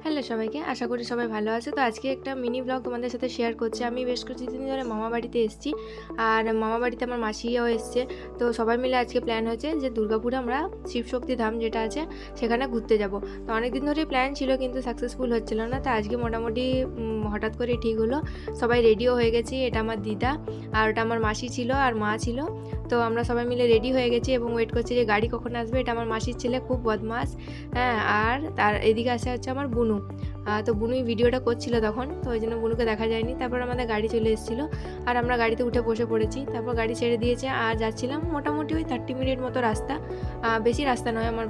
Hello সবাইকে, আশা করি সবাই ভালো আছে। তো আজকে একটা মিনি ব্লগ তোমাদের সাথে শেয়ার করছি। আমি বেশ কিছুদিন ধরে মামা বাড়িতে এসেছি, আর মামা বাড়িতে আমার মাসিও এসছে। তো সবাই মিলে আজকে প্ল্যান হয়েছে যে দুর্গাপুরে আমরা শিবশক্তি ধাম যেটা আছে সেখানে ঘুরতে যাব। তো অনেক দিন ধরেই প্ল্যান ছিল কিন্তু সাকসেসফুল হচ্ছিল না। তো আজকে মোটামুটি হঠাৎ করে ঠিক হলো। সবাই রেডিও হয়ে গেছি। এটা আমার দিদা, আর ওটা আমার মাসি ছিল, আর মা ছিল। তো আমরা সবাই মিলে রেডি হয়ে গেছি এবং ওয়েট করছি যে গাড়ি কখন আসবে। এটা আমার মাসির ছেলে, খুব বদমাস। হ্যাঁ, আর তার এদিকে আসে হচ্ছে আমার বুনু। তো বুনুই ভিডিওটা করছিল তখন, তো ওই জন্য বুনুকে দেখা যায়নি। তারপর আমাদের গাড়ি চলে এসেছিলো, আর আমরা গাড়িতে উঠে বসে পড়েছি। তারপর গাড়ি ছেড়ে দিয়েছে, আর যাচ্ছিলাম মোটামুটি ওই 30 মিনিট মতো রাস্তা। বেশি রাস্তা নয় আমার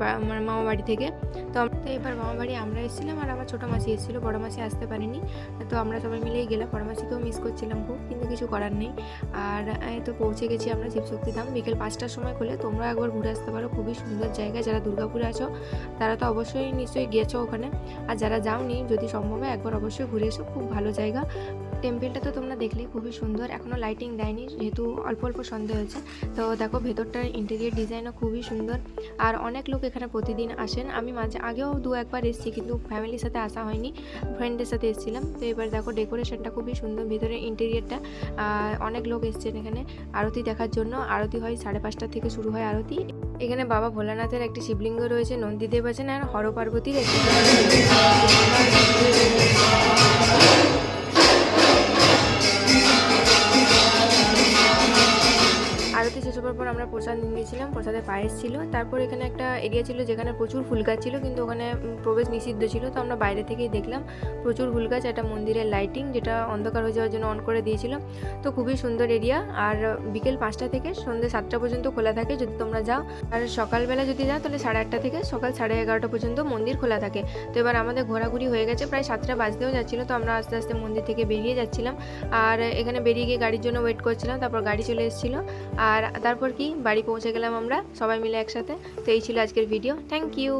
মামা বাড়ি থেকে। তো এবার মামা বাড়ি আমরা এসেছিলাম, আর আমার ছোটো মাসি এসেছিলো, বড়ো মাসি আসতে পারেনি। তো আমরা সবাই মিলেই গেলাম। বড়ো মাসিকেও মিস করছিলাম খুব, কিন্তু কিছু করার নেই। আর তো পৌঁছে গেছি আমরা শিবশক্তি ধাম। বিকেল 5টার সময় খুলে, তোমরা একবার ঘুরে আসতে পারো, খুবই সুন্দর জায়গা। যারা দুর্গাপুরে আছো তারা তো অবশ্যই নিশ্চয়ই গেছো ওখানে, আর যারা যাওনি যদি সম্ভব হয় একবার অবশ্যই ঘুরে এসো, খুব ভালো জায়গা। টেম্পলটা তো তোমরা দেখলেই, খুবই সুন্দর। এখনও লাইটিং দেয়নি যেহেতু অল্প অল্প সন্ধে হয়েছে। তো দেখো ভেতরটার ইন্টেরিয়ার ডিজাইনও খুবই সুন্দর, আর অনেক লোক এখানে প্রতিদিন আসেন। আমি আগেও 2-1বার এসেছি, কিন্তু ফ্যামিলির সাথে আসা হয়নি, ফ্রেন্ডদের সাথে এসেছিলাম। তো এবার দেখো ডেকোরেশনটা খুবই সুন্দর, ভেতরের ইন্টেরিয়ারটা। অনেক লোক এসছেন এখানে আরতি দেখার জন্য। আরতি হয় 5:30 থেকে শুরু হয় আরতি। এখানে বাবা ভোলানাথের একটি শিবলিঙ্গ রয়েছে, নন্দীদেব আছেন, আর হর পার্বতীর একটি আরতি শেষ হওয়ার পর আমরা প্রসাদ নিয়ে গেছিলাম। প্রসাদে পায়েস ছিল। তারপর এখানে একটা এরিয়া ছিল যেখানে প্রচুর ফুল গাছ ছিল, কিন্তু ওখানে প্রবেশ নিষিদ্ধ ছিল। তো আমরা বাইরে থেকেই দেখলাম প্রচুর ফুল গাছ। একটা মন্দিরের লাইটিং যেটা অন্ধকার হয়ে যাওয়ার জন্য অন করে দিয়েছিল। তো খুবই সুন্দর এরিয়া। আর বিকেল 5টা থেকে সন্ধ্যে 7টা পর্যন্ত খোলা থাকে যদি তোমরা যাও। আর সকালবেলা যদি যাও তাহলে 8:30 থেকে সকাল 11:30 পর্যন্ত মন্দির খোলা থাকে। তো এবার আমাদের ঘোরাঘুরি হয়ে গেছে, প্রায় 7টা বাজতেও যাচ্ছিলো। তো আমরা আস্তে আস্তে মন্দির থেকে বেরিয়ে যাচ্ছিলাম, আর এখানে বেরিয়ে গিয়ে গাড়ির জন্য ওয়েট করছিলাম। তারপর গাড়ি চলে এসেছিলো, আর তারপর কি বাড়ি পৌঁছে গেলাম আমরা সবাই মিলে একসাথে। তো এই ছিল আজকের ভিডিও। Thank you.